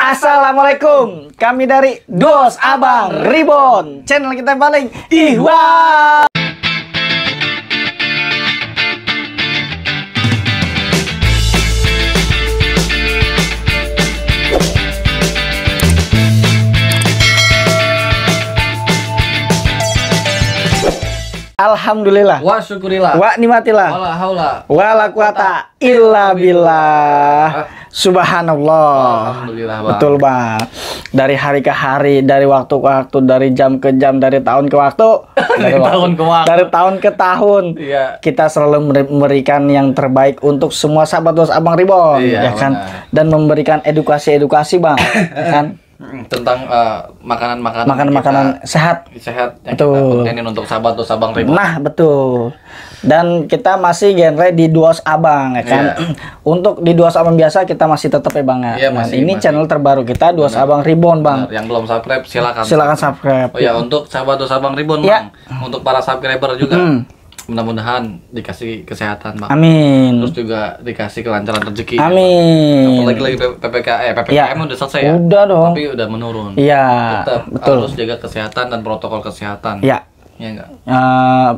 Assalamualaikum. Kami dari Dos Abang Reborn, channel kita yang paling ihwal. Alhamdulillah wa syukurillah wa nikmatillah wala haula wala quwata illa billah. Subhanallah. Alhamdulillah, Bang. Betul, Bang. Dari hari ke hari, dari waktu ke waktu, dari jam ke jam, dari tahun ke waktu, dari tahun ke tahun. Iya. Kita selalu memberikan yang terbaik untuk semua sahabat Dos Abang Reborn, Iya, ya kan? benar. Dan memberikan edukasi-edukasi, Bang, ya kan? Tentang Makanan-makanan sehat. sehat yang Betul. kita kontenin untuk sahabat Dos Abang Reborn. Nah, betul. Dan kita masih genre di Dos Abang, ya kan? Iya. Untuk di Dos Abang biasa kita masih tetap ya, Bang, ya. Iya, Nah, masih. channel terbaru kita Dos Benar. Abang Reborn, Bang. Benar, yang belum subscribe Silakan subscribe. Oh ya, untuk sahabat Dos Abang Reborn, Iya. Bang. Untuk para subscriber juga. Mudah-mudahan dikasih kesehatan, Bang. Amin. Terus juga dikasih kelancaran rezeki. Amin. Apalagi lagi PPKM Iya. udah selesai ya. Udah dong. Tapi udah menurun. Iya, Tetap betul. harus jaga kesehatan dan protokol kesehatan. Ya, Iya enggak?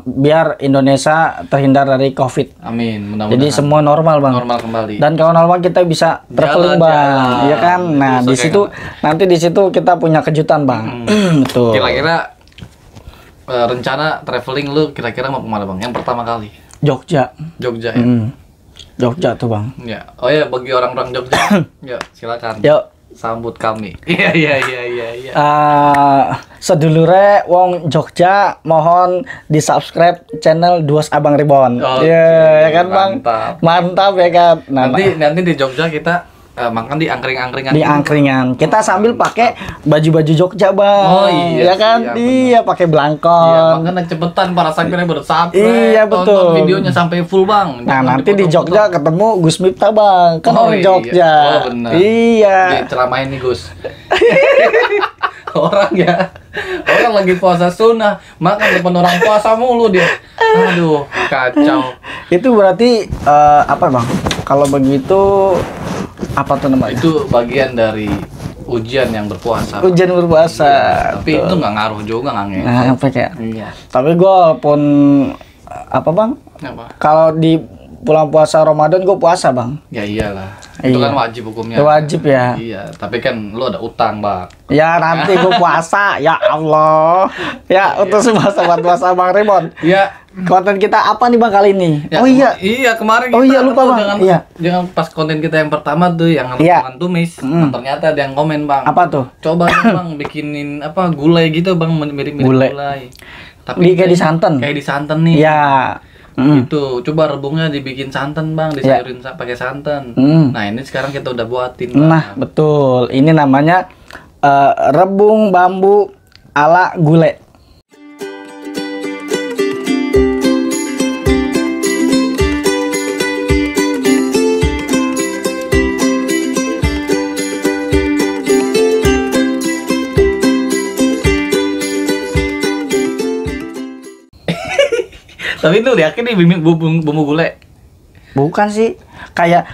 biar Indonesia terhindar dari COVID. Amin. Mudah-mudahan. Jadi semua normal, Bang. normal kembali. Dan kalau normal kita bisa traveling, Bang. Jalan-jalan. Iya kan? Nah, Bisa di kayak situ nanti di situ kita punya kejutan, Bang. Betul. Kira-kira rencana traveling lu kira-kira mau kemana, Bang? Yang pertama kali Jogja. Jogja ya. Jogja tuh, Bang. Ya. Oh ya, bagi orang-orang Jogja. Yuk, silakan. Yuk. Sambut kami. Iya. Sedulure wong Jogja mohon di subscribe channel Dos Abang Reborn. Oke, Iya, ya kan, Bang? mantap. Mantap ya kan. Nah, Nanti di Jogja kita makan di angkring-angkringan. di angkringan kita sambil pakai baju-baju Jogja, Bang. Oh, iya ya kan? sih, ya, Iya, pakai Iya, belangkon. makanya cepetan para subscriber bersubscribe. Iya, betul. Tonton videonya sampai full, Bang. Nah, Jangan nanti di dipotong-potong. Jogja ketemu Gus Miftah, Bang. Kan Oh, orang iya. Jogja. Oh, benar. Iya. Diceramain nih, Gus. Orang lagi puasa sunnah, makan depan orang puasa mulu dia. Aduh, kacau. Itu berarti apa, Bang? Kalau begitu apa tuh namanya? Itu bagian dari ujian yang berpuasa. Ujian berpuasa. Tapi itu nggak ngaruh juga, nggak ngefek. Nah, efek ya. Iya. Tapi gue walaupun apa, Bang? Apa? Kalau di bulan puasa Ramadan gue puasa, Bang. Ya iyalah. Itu Iya. kan wajib hukumnya. Itu wajib ya. Iya, tapi kan lu ada utang, Bang. Ya nanti gue puasa, ya Allah. Ya untuk semua sahabat puasa Bang Reborn. Iya. Konten kita apa nih, Bang, kali ini? Ya, Oh iya. Iya, kemarin Oh kita iya, lupa, Bang. jangan, Iya. jangan pas konten kita yang pertama tuh yang Iya. makan tumis. Nah, ternyata ada yang komen, Bang. Apa tuh? Coba dong, Bang, bikinin apa gulai gitu, Bang, mirip-mirip Gulai. gulai. Kayak di santan. Kayak di santan nih. Ya. Itu coba rebungnya dibikin santan, Bang, Iya. disayurin pakai santan. Mm. Nah, ini sekarang kita udah buatin, Bang. Nah, betul. Ini namanya rebung bambu ala gulai. Tapi itu yakin nih bumbu gulai. Bukan sih. Kayak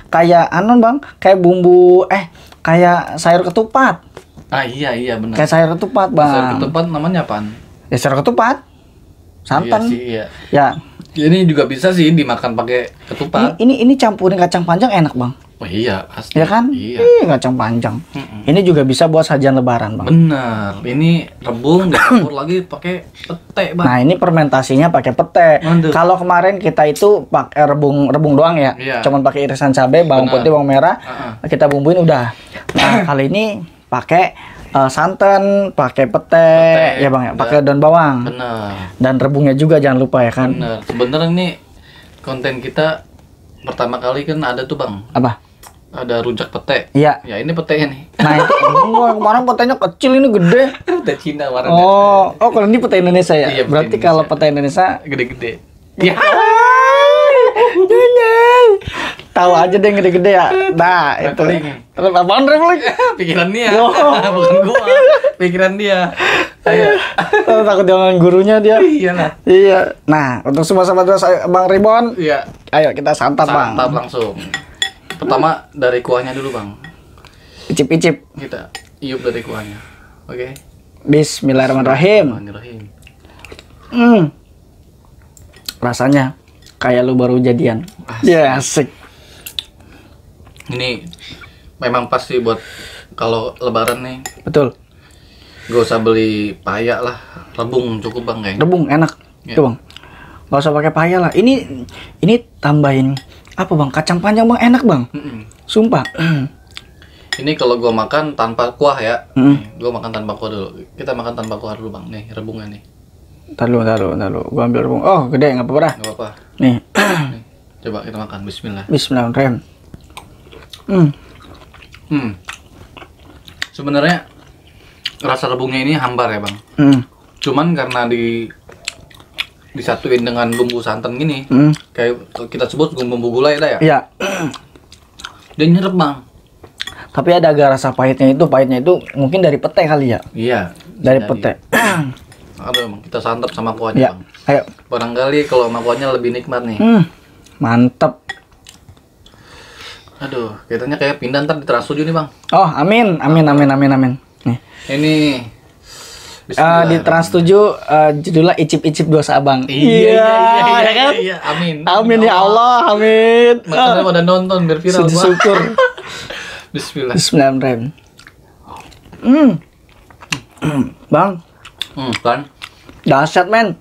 anu, Bang, kayak bumbu kayak sayur ketupat. Ah, iya benar. Kayak sayur ketupat, Bang. Sayur ketupat namanya apaan? Ya sayur ketupat. Santan. Iya sih, iya. Ya. Ini juga bisa sih dimakan pakai ketupat. Ini campurin kacang panjang enak, Bang. Oh iya, pasti. Ya kan? Iya. Kacang panjang. Ini juga bisa buat sajian lebaran, Bang. Bener. Ini rebung dicampur lagi pakai pete, Bang. Nah, ini fermentasinya pakai pete. Mantap. Kalau kemarin kita itu pakai rebung doang ya. Iya. Cuman pakai irisan cabai, bawang Benar. putih, bawang merah. Kita bumbuin udah. Nah, kali ini pakai santan, pakai pete, ya, Bang, ya. Pakai daun bawang. Bener. Dan rebungnya juga jangan lupa, ya kan? Bener. Sebenarnya nih konten kita pertama kali kan ada tuh, Bang. Apa? Ada rujak pete. Iya. Ya ini petenya nih. Nah, itu kemarin petenya kecil, ini gede. Pete Cina warnanya. Oh, kalau ini pete Indonesia ya? Iya, pete Berarti Indonesia. kalau pete Indonesia Gede-gede. Ya. tahu aja deh gede-gede ya. Nah, itu. Traveling. Terus apaan traveling? Pikiran dia. Yo. Bukan gua. Pikiran dia. Ayo. Takut dengan gurunya dia. Iyalah. Iya. Nah, untuk semua sahabat Bang Reborn, Iya. ayo kita santap, Bang. Santap langsung. Pertama dari kuahnya dulu, Bang. Icip-icip. Kita iup dari kuahnya. Oke. Bismillahirrahmanirrahim. Bismillahirrahmanirrahim. Rasanya kayak lu baru jadian. Asik. Ya, asik. Ini memang pasti buat kalau lebaran nih. Betul. Gak usah beli payak lah, rebung cukup bang kayaknya. Rebung enak. Ya. Tuh, Bang. Gak usah pakai paya lah. Ini tambahin apa, Bang? Kacang panjang, Bang. Enak, Bang. Sumpah. Ini kalau gua makan tanpa kuah ya. Mm. Nih, gua makan tanpa kuah dulu. Kita makan tanpa kuah dulu bang. Nih rebungnya nih. Ntar dulu. Gua ambil rebung. Oh, gede, nggak apa-apa dah. Gak apa-apa. Nih. Nih, coba kita makan. Bismillah. Bismillahirrahmanirrahim. Sebenarnya rasa rebungnya ini hambar ya bang. Cuman karena disatuin dengan bumbu santan gini, kayak kita sebut bumbu gulai dah ya. Iya. Dia nyerep bang. Tapi ada agak rasa pahitnya itu mungkin dari pete kali ya. Iya. Dari jadi. pete. Aduh bang, kita santap sama kuahnya Ya, bang. ayo. Barangkali kalau sama kuahnya lebih nikmat nih. Mantep. Aduh, kayaknya kayak pindah ntar di Trans 7 nih bang. Oh, amin. Nih. Ini Di Trans 7 judulnya Icip-icip Dosa Abang. Iya, ya kan? iya, amin. Amin ya Allah, amin. Makanya pada nonton biar viral Sujud gua. syukur. Bismillah. Bismillahirrahmanirrahim. Bang, Kan dahsyat men.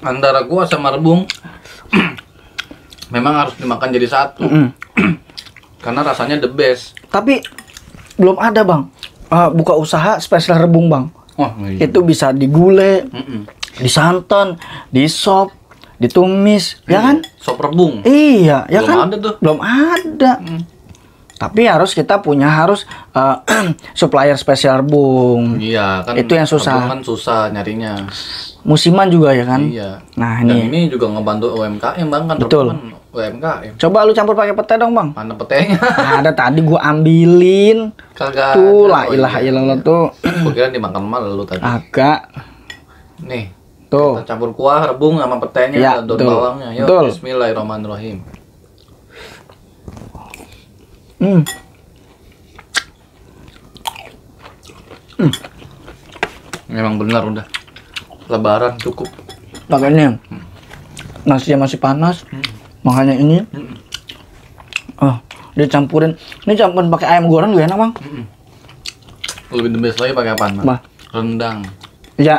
antara gua sama rebung memang harus dimakan jadi satu. Karena rasanya the best. Tapi belum ada bang. Buka usaha spesial rebung bang. Wah, iya. Itu bisa digulai, disantan, disop, ditumis, ya kan? Sop rebung. Iya, ya Belum kan? ada tuh. Belum ada. Tapi kita punya supplier spesial rebung. Iya kan. Itu yang susah. Rebung kan susah nyarinya. Musiman juga ya kan? Iya. Nah, Dan ini. ini juga ngebantu UMKM bang kan. Betul. Rebung kan UMKM. Coba lu campur pakai pete dong bang. Mana petenya? Ada tadi gua ambilin. Kagak. Tuh ada. lah ilaha illallah tuh. Gua kira dimakan malu lu tadi. Agak. Nih. Tuh. Kita campur kuah, rebung sama petenya Ya, dan daun betul. bawangnya. Yuk, Betul. Bismillahirrahmanirrahim. Memang benar udah. Lebaran cukup. Makanya nasinya masih panas. Makanya ini. Dia campurin. Ini campurin pakai ayam goreng juga enak bang. Lebih the best lagi pakai apaan, Bang? Bah. Rendang. Ya,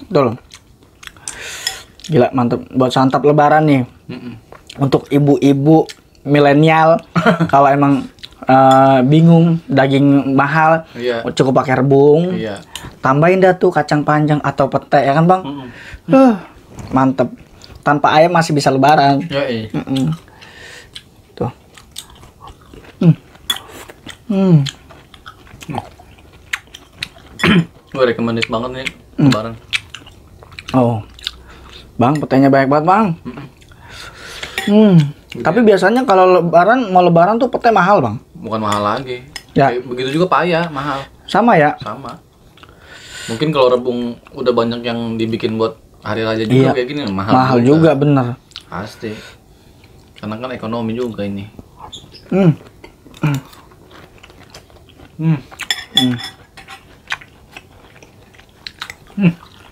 betul. Gila mantep buat santap lebaran nih. Untuk ibu-ibu milenial kalau emang bingung daging mahal, Iya. cukup pakai rebung. Iya. Tambahin dah tuh kacang panjang atau pete ya kan bang. Mantep. Tanpa ayam masih bisa lebaran. Ya, iya. Tuh. Gue recommended banget nih lebaran. Oh, bang, petenya banyak banget bang. Tapi biasanya kalau mau lebaran tuh pete mahal bang. Bukan mahal lagi. Ya. Kayak begitu juga paya mahal. Sama ya. Sama. Mungkin kalau rebung udah banyak yang dibikin buat hari raya Iya. juga kayak gini mahal. Mahal juga bener. Pasti. Karena kan ekonomi juga ini.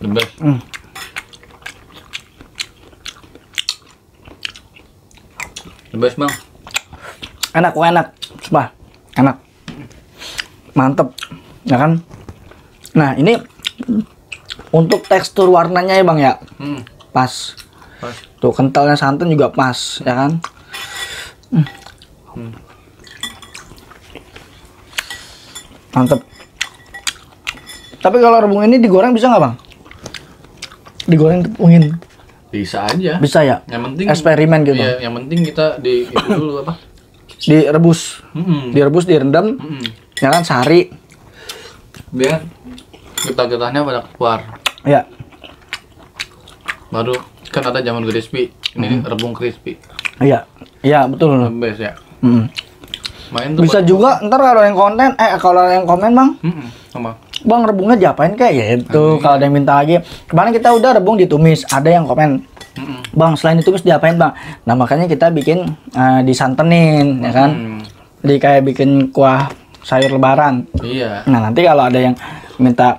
The best. The best bang. Enak, enak. Coba, enak. Mantep, ya kan? Nah ini untuk tekstur warnanya ya bang ya, pas. Pas. Tuh kentalnya santan juga pas, ya kan? Mantep. Tapi kalau rebung ini digoreng bisa nggak bang? Digoreng tepungin? Bisa aja. Bisa ya? Yang penting Eksperimen gitu. Iya, yang penting kita di itu dulu apa? Direbus, direbus, direndam, ya kan sehari. Biar getah-getahnya pada keluar. Ya. Baru kan ada jamur crispy. Ini rebung crispy. Iya, iya betul. The best ya. Main tuh Bisa juga ntar kalau yang konten, kalau yang komen bang, sama. bang rebungnya diapain kayak ya itu. Kalau ada yang minta lagi, kemarin kita udah rebung ditumis, ada yang komen, bang selain ditumis diapain bang? Nah makanya kita bikin disantenin, ya kan? Jadi kayak bikin kuah sayur lebaran. Iya. Nah, nanti kalau ada yang minta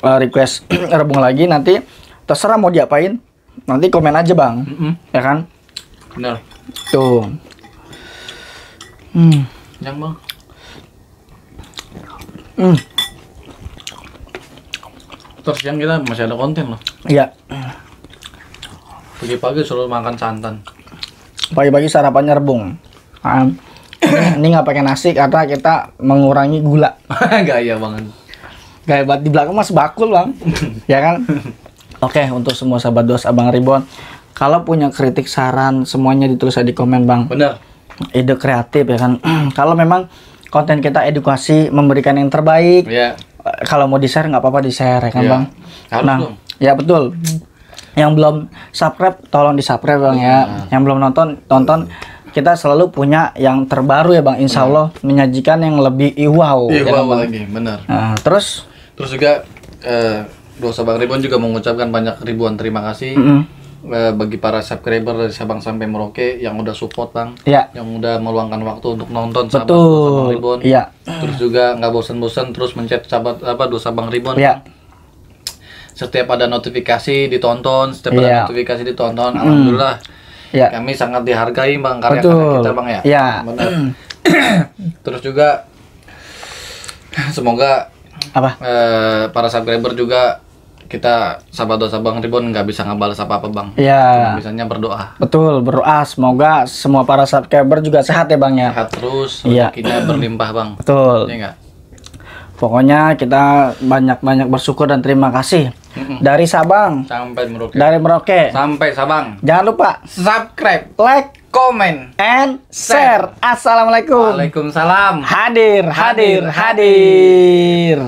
request rebung lagi, nanti terserah mau diapain. Nanti komen aja, Bang. Ya kan? Bener. Tuh. Yang Bang. Terus yang kita masih ada konten loh. Iya. Pagi-pagi selalu makan santan. Pagi-pagi sarapannya rebung. Ini nggak pakai nasi karena kita mengurangi gula. Gaya banget. Kayak buat di belakang mas bakul, Bang. Ya kan? Oke, untuk semua sahabat dos Abang Ribon, kalau punya kritik, saran, semuanya ditulis di komen, Bang. Bener. Ide kreatif ya kan. Kalau memang konten kita edukasi, memberikan yang terbaik. Iya. Kalau mau di-share nggak apa-apa di-share ya kan, Iya. Bang. Harus Nah, dong. ya betul. Yang belum subscribe tolong di-subscribe, Bang ya. Yang belum nonton, tonton. Kita selalu punya yang terbaru ya, Bang. Insya Allah menyajikan yang lebih wow. Iya, ya kan, Bang? lagi, bener. Nah, terus juga Dos Abang Ribon juga mengucapkan banyak ribuan terima kasih bagi para subscriber dari Sabang sampai Merauke yang udah support, Bang. ya, Yang udah meluangkan waktu untuk nonton sahabat betul. Dos Abang Ribon. Iya. Terus juga nggak bosan-bosan terus mencet sahabat Dos Abang Ribon. Iya. Setiap ada notifikasi ditonton, setiap Iya. ada notifikasi ditonton. Alhamdulillah. Ya. Kami sangat dihargai, Bang, karya-karya Betul. kita, Bang ya. Iya. Benar. Terus juga semoga Apa? para subscriber juga kita sahabat Dos Abang Ribon nggak bisa ngebalas apa-apa, Bang. Iya. Cuma bisanya berdoa. Betul, berdoa semoga semua para subscriber juga sehat ya, Bang ya. Sehat terus, Iya. rezekinya berlimpah, Bang. Betul. Iya nggak? Pokoknya kita banyak-banyak bersyukur dan terima kasih dari Sabang, Sampai Merauke. dari Merauke. Sampai Sabang. Jangan lupa Subscribe, like, komen, and share. Assalamualaikum. Waalaikumsalam. Hadir, hadir, hadir.